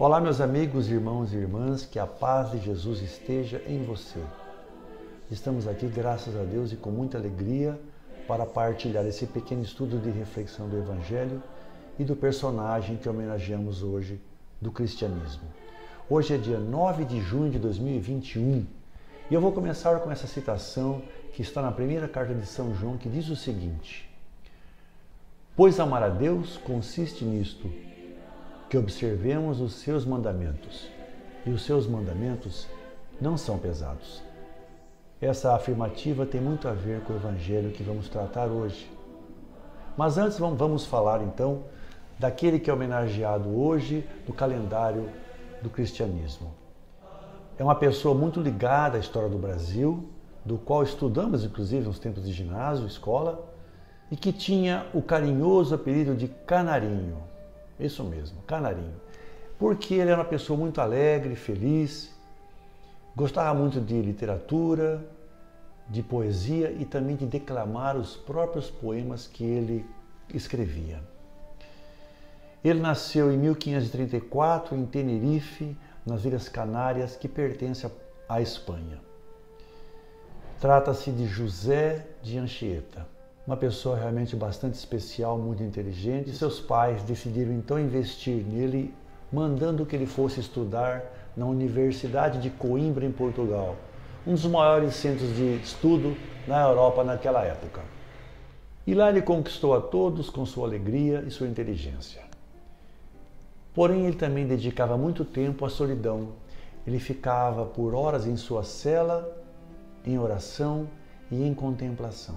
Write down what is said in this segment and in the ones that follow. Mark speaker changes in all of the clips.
Speaker 1: Olá, meus amigos, irmãos e irmãs, que a paz de Jesus esteja em você. Estamos aqui, graças a Deus, e com muita alegria para partilhar esse pequeno estudo de reflexão do Evangelho e do personagem que homenageamos hoje do cristianismo. Hoje é dia 9 de junho de 2021 e eu vou começar com essa citação que está na primeira carta de São João, que diz o seguinte: Pois amar a Deus consiste nisto, que observemos os seus mandamentos, e os seus mandamentos não são pesados. Essa afirmativa tem muito a ver com o Evangelho que vamos tratar hoje. Mas antes vamos falar então daquele que é homenageado hoje no calendário do cristianismo. É uma pessoa muito ligada à história do Brasil, do qual estudamos inclusive nos tempos de ginásio, escola, e que tinha o carinhoso apelido de Canarinho. Isso mesmo, Canarinho. Porque ele era uma pessoa muito alegre, feliz, gostava muito de literatura, de poesia e também de declamar os próprios poemas que ele escrevia. Ele nasceu em 1534 em Tenerife, nas Ilhas Canárias, que pertence à Espanha. Trata-se de José de Anchieta, uma pessoa realmente bastante especial, muito inteligente. Seus pais decidiram então investir nele, mandando que ele fosse estudar na Universidade de Coimbra, em Portugal, um dos maiores centros de estudo na Europa naquela época. E lá ele conquistou a todos com sua alegria e sua inteligência. Porém, ele também dedicava muito tempo à solidão. Ele ficava por horas em sua cela, em oração e em contemplação.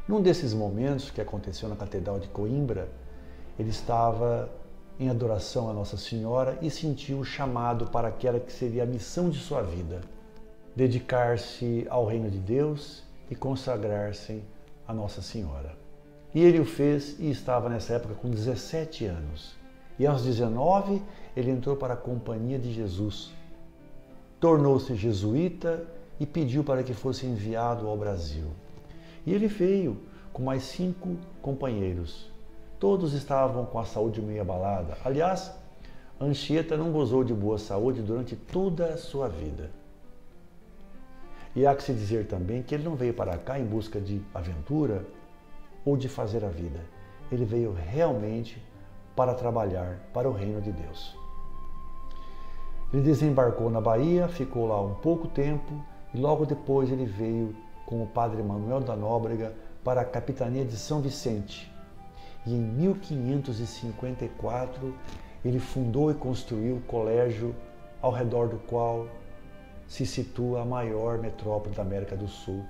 Speaker 1: Num desses momentos que aconteceu na Catedral de Coimbra, ele estava em adoração a Nossa Senhora e sentiu o chamado para aquela que seria a missão de sua vida: dedicar-se ao reino de Deus e consagrar-se a Nossa Senhora. E ele o fez e estava nessa época com 17 anos. E aos 19 ele entrou para a Companhia de Jesus. Tornou-se jesuíta e pediu para que fosse enviado ao Brasil. E ele veio com mais 5 companheiros. Todos estavam com a saúde meio abalada. Aliás, Anchieta não gozou de boa saúde durante toda a sua vida. E há que se dizer também que ele não veio para cá em busca de aventura ou de fazer a vida. Ele veio realmente para trabalhar para o reino de Deus. Ele desembarcou na Bahia, ficou lá um pouco tempo e logo depois ele veio com o padre Manuel da Nóbrega para a capitania de São Vicente. E em 1554 ele fundou e construiu o colégio ao redor do qual se situa a maior metrópole da América do Sul,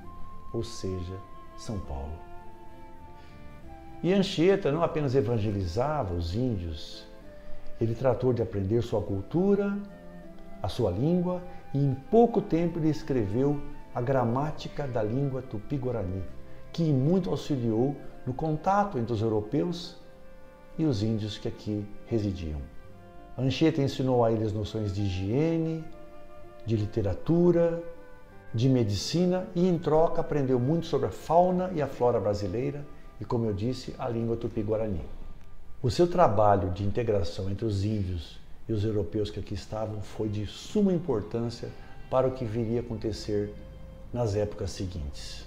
Speaker 1: ou seja, São Paulo. E Anchieta não apenas evangelizava os índios, ele tratou de aprender sua cultura, a sua língua, e em pouco tempo ele escreveu a gramática da língua tupi-guarani, que muito auxiliou no contato entre os europeus e os índios que aqui residiam. Anchieta ensinou a eles noções de higiene, de literatura, de medicina e, em troca, aprendeu muito sobre a fauna e a flora brasileira e, como eu disse, a língua tupi-guarani. O seu trabalho de integração entre os índios e os europeus que aqui estavam foi de suma importância para o que viria a acontecer nas épocas seguintes.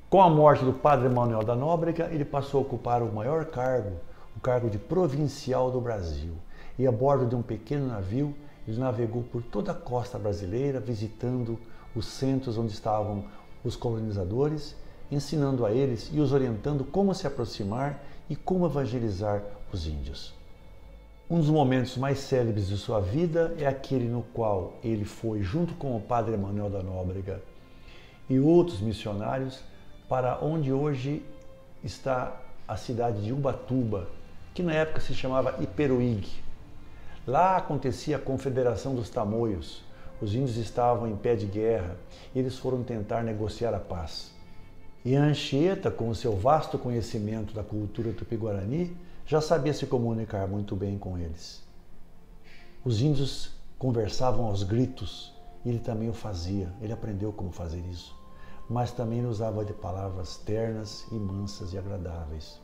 Speaker 1: Com a morte do padre Manuel da Nóbrega, ele passou a ocupar o maior cargo, o cargo de provincial do Brasil. E a bordo de um pequeno navio, ele navegou por toda a costa brasileira, visitando os centros onde estavam os colonizadores, ensinando a eles e os orientando como se aproximar e como evangelizar os índios. Um dos momentos mais célebres de sua vida é aquele no qual ele foi, junto com o padre Manuel da Nóbrega e outros missionários, para onde hoje está a cidade de Ubatuba, que na época se chamava Iperuígue. Lá acontecia a Confederação dos Tamoios. Os índios estavam em pé de guerra e eles foram tentar negociar a paz. E Anchieta, com o seu vasto conhecimento da cultura tupi-guarani, já sabia se comunicar muito bem com eles. Os índios conversavam aos gritos e ele também o fazia. Ele aprendeu como fazer isso. Mas também usava de palavras ternas e mansas e agradáveis.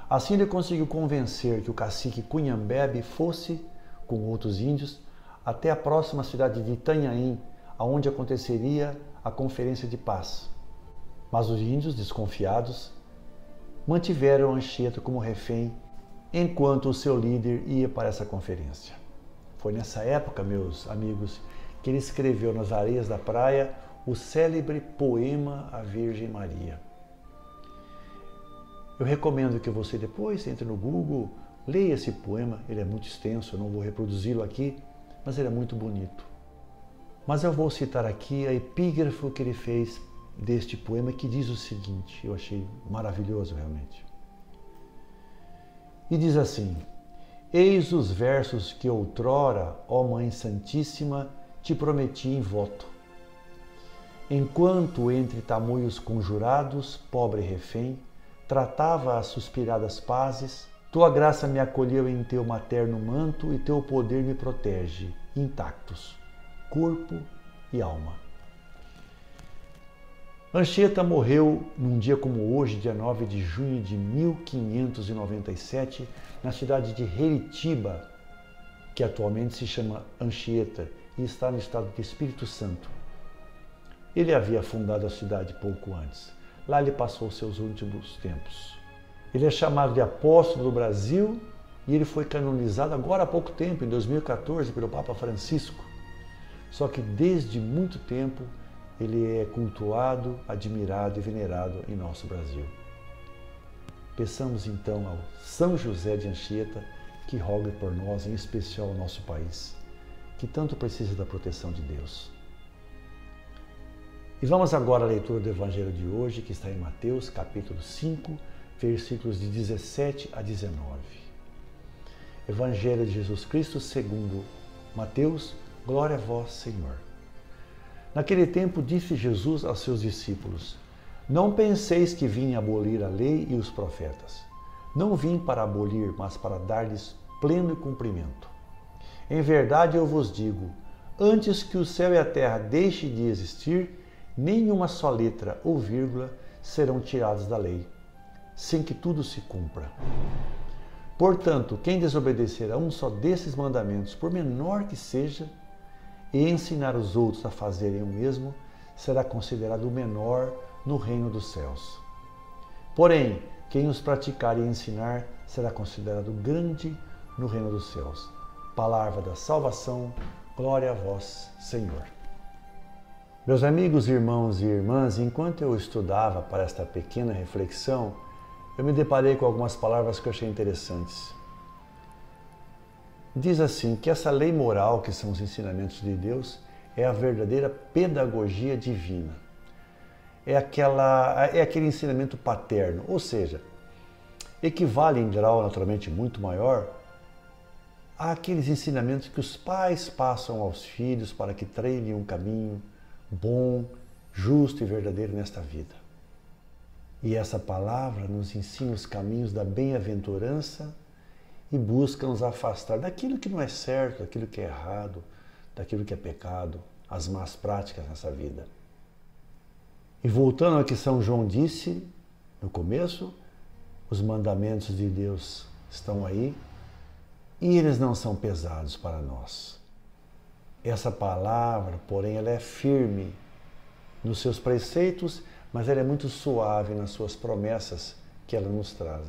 Speaker 1: Assim ele conseguiu convencer que o cacique Cunhambebe fosse, com outros índios, até a próxima cidade de Itanhaém, aonde aconteceria a Conferência de Paz. Mas os índios, desconfiados, mantiveram Anchieta como refém enquanto o seu líder ia para essa conferência. Foi nessa época, meus amigos, que ele escreveu nas areias da praia o célebre poema à Virgem Maria. Eu recomendo que você depois entre no Google, leia esse poema, ele é muito extenso, eu não vou reproduzi-lo aqui, mas ele é muito bonito. Mas eu vou citar aqui a epígrafe que ele fez deste poema, que diz o seguinte, eu achei maravilhoso realmente. E diz assim: eis os versos que outrora, ó Mãe Santíssima, te prometi em voto. Enquanto entre tamoios conjurados, pobre refém, tratava as suspiradas pazes, tua graça me acolheu em teu materno manto e teu poder me protege, intactos, corpo e alma. Anchieta morreu num dia como hoje, dia 9 de junho de 1597, na cidade de Heritiba, que atualmente se chama Anchieta e está no estado de Espírito Santo. Ele havia fundado a cidade pouco antes. Lá ele passou seus últimos tempos. Ele é chamado de apóstolo do Brasil e ele foi canonizado agora há pouco tempo, em 2014, pelo Papa Francisco. Só que desde muito tempo ele é cultuado, admirado e venerado em nosso Brasil. Peçamos então ao São José de Anchieta que rogue por nós, em especial o nosso país, que tanto precisa da proteção de Deus. E vamos agora à leitura do Evangelho de hoje, que está em Mateus, capítulo 5, versículos de 17 a 19. Evangelho de Jesus Cristo segundo Mateus, glória a vós, Senhor. Naquele tempo disse Jesus aos seus discípulos: não penseis que vim abolir a lei e os profetas. Não vim para abolir, mas para dar-lhes pleno cumprimento. Em verdade eu vos digo, antes que o céu e a terra deixem de existir, nenhuma só letra ou vírgula serão tiradas da lei, sem que tudo se cumpra. Portanto, quem desobedecer a um só desses mandamentos, por menor que seja, e ensinar os outros a fazerem o mesmo, será considerado o menor no reino dos céus. Porém, quem os praticar e ensinar será considerado grande no reino dos céus. Palavra da salvação, glória a vós, Senhor. Meus amigos, irmãos e irmãs, enquanto eu estudava para esta pequena reflexão, eu me deparei com algumas palavras que eu achei interessantes. Diz assim, que essa lei moral, que são os ensinamentos de Deus, é a verdadeira pedagogia divina. É aquele ensinamento paterno, ou seja, equivale em grau naturalmente muito maior àqueles ensinamentos que os pais passam aos filhos para que trilhem um caminho bom, justo e verdadeiro nesta vida. E essa palavra nos ensina os caminhos da bem-aventurança e busca nos afastar daquilo que não é certo, daquilo que é errado, daquilo que é pecado, as más práticas nessa vida. E voltando ao que São João disse no começo, os mandamentos de Deus estão aí e eles não são pesados para nós. Essa palavra, porém, ela é firme nos seus preceitos, mas ela é muito suave nas suas promessas que ela nos traz.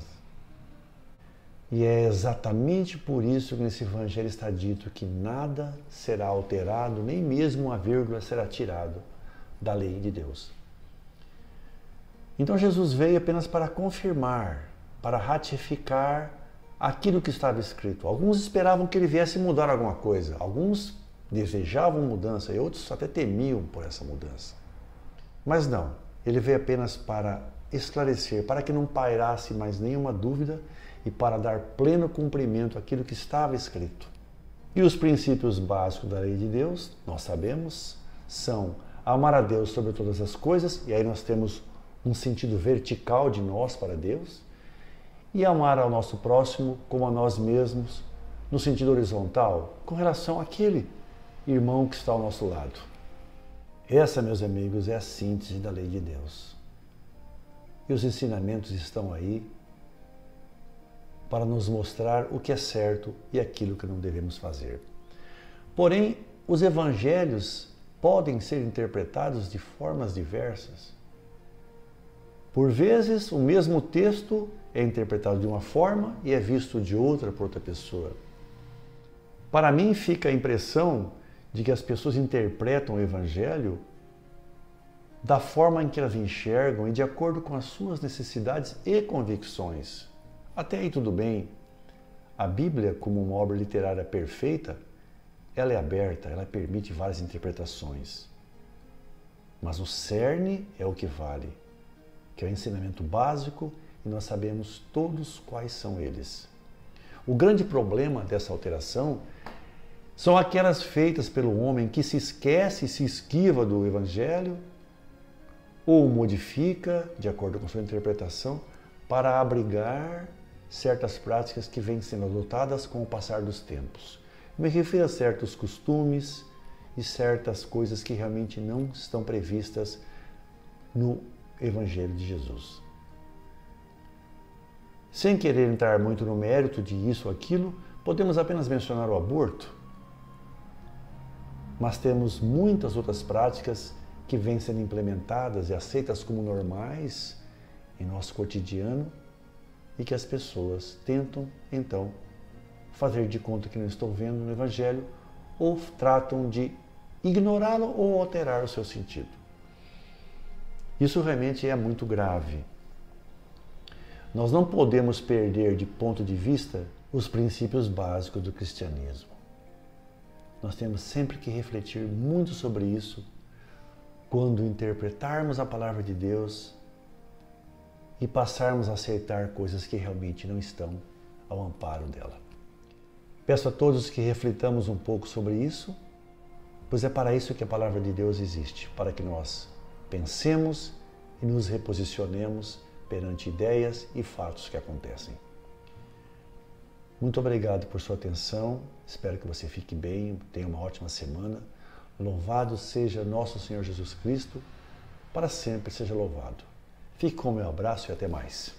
Speaker 1: E é exatamente por isso que nesse Evangelho está dito que nada será alterado, nem mesmo uma vírgula será tirado da lei de Deus. Então Jesus veio apenas para confirmar, para ratificar aquilo que estava escrito. Alguns esperavam que ele viesse mudar alguma coisa, alguns desejavam mudança e outros até temiam por essa mudança. Mas não, ele veio apenas para esclarecer, para que não pairasse mais nenhuma dúvida e para dar pleno cumprimento àquilo que estava escrito. E os princípios básicos da lei de Deus, nós sabemos, são amar a Deus sobre todas as coisas, e aí nós temos um sentido vertical de nós para Deus, e amar ao nosso próximo como a nós mesmos, no sentido horizontal, com relação àquele irmão que está ao nosso lado. Essa, meus amigos, é a síntese da lei de Deus. E os ensinamentos estão aí para nos mostrar o que é certo e aquilo que não devemos fazer. Porém, os evangelhos podem ser interpretados de formas diversas. Por vezes, o mesmo texto é interpretado de uma forma e é visto de outra por outra pessoa. Para mim, fica a impressão de que as pessoas interpretam o Evangelho da forma em que elas enxergam e de acordo com as suas necessidades e convicções. Até aí tudo bem. A Bíblia, como uma obra literária perfeita, ela é aberta, ela permite várias interpretações. Mas o cerne é o que vale, que é o ensinamento básico, e nós sabemos todos quais são eles. O grande problema dessa alteração são aquelas feitas pelo homem que se esquece e se esquiva do Evangelho ou modifica, de acordo com sua interpretação, para abrigar certas práticas que vêm sendo adotadas com o passar dos tempos. Me refiro a certos costumes e certas coisas que realmente não estão previstas no Evangelho de Jesus. Sem querer entrar muito no mérito de isso ou aquilo, podemos apenas mencionar o aborto. Mas temos muitas outras práticas que vêm sendo implementadas e aceitas como normais em nosso cotidiano e que as pessoas tentam, então, fazer de conta que não estão vendo no Evangelho ou tratam de ignorá-lo ou alterar o seu sentido. Isso realmente é muito grave. Nós não podemos perder de ponto de vista os princípios básicos do cristianismo. Nós temos sempre que refletir muito sobre isso quando interpretarmos a palavra de Deus e passarmos a aceitar coisas que realmente não estão ao amparo dela. Peço a todos que reflitamos um pouco sobre isso, pois é para isso que a palavra de Deus existe, para que nós pensemos e nos reposicionemos perante ideias e fatos que acontecem. Muito obrigado por sua atenção, espero que você fique bem, tenha uma ótima semana. Louvado seja nosso Senhor Jesus Cristo, para sempre seja louvado. Fique com o meu abraço e até mais.